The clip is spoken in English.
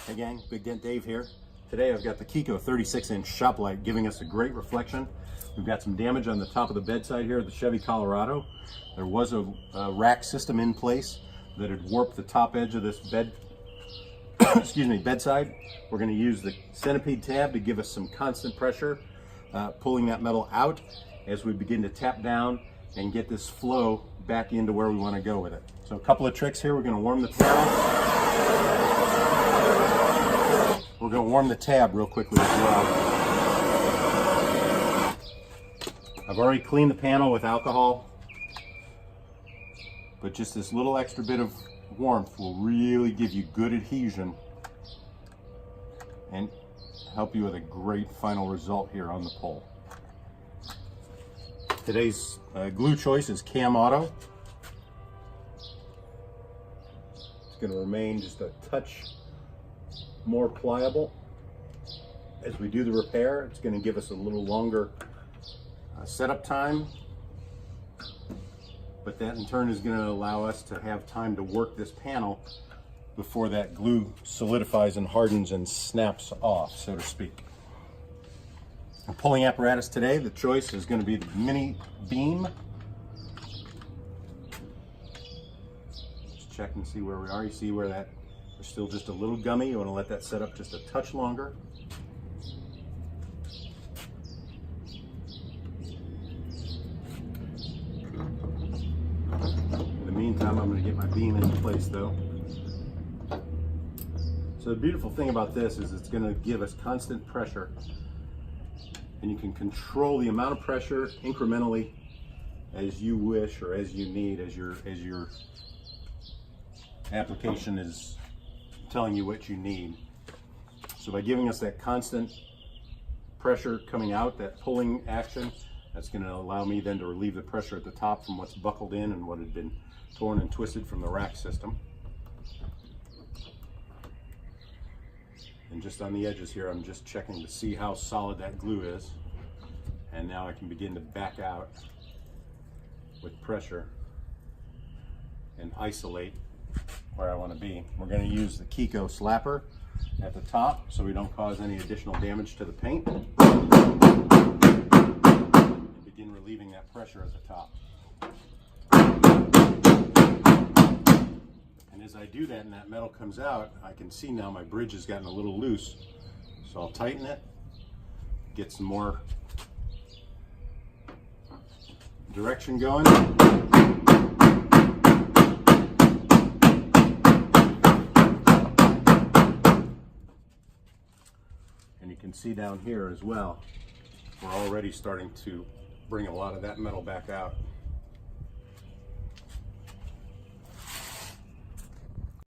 Hey gang, Big Dent Dave here. Today I've got the Kiko 36-inch shop light giving us a great reflection. We've got some damage on the top of the bedside here at the Chevy Colorado. There was a rack system in place that had warped the top edge of this bedside. We're going to use the Centipede tab to give us some constant pressure, pulling that metal out as we begin to tap down and get this flow back into where we want to go with it. So a couple of tricks here. We're going to warm the panel. We're going to warm the tab real quickly as well. I've already cleaned the panel with alcohol, but just this little extra bit of warmth will really give you good adhesion and help you with a great final result here on the pole. Today's glue choice is Camauto. It's going to remain just a touch more pliable as we do the repair. It's going to give us a little longer setup time, but that in turn is going to allow us to have time to work this panel before that glue solidifies and hardens and snaps off, so to speak. Our pulling apparatus today, the choice is going to be the mini beam. Just check and see where we are. You see where that is still just a little gummy. You want to let that set up just a touch longer. In the meantime, I'm going to get my beam into place though. So the beautiful thing about this is it's going to give us constant pressure, and you can control the amount of pressure incrementally as you wish or as you need, as your application is telling you what you need. So by giving us that constant pressure coming out, that pulling action, that's going to allow me then to relieve the pressure at the top from what's buckled in and what had been torn and twisted from the rack system. And just on the edges here, I'm just checking to see how solid that glue is. And now I can begin to back out with pressure and isolate where I want to be. We're going to use the Kiko slapper at the top so we don't cause any additional damage to the paint. And begin relieving that pressure at the top. And as I do that and that metal comes out, I can see now my bridge has gotten a little loose. So I'll tighten it, get some more direction going. And you can see down here as well, we're already starting to bring a lot of that metal back out.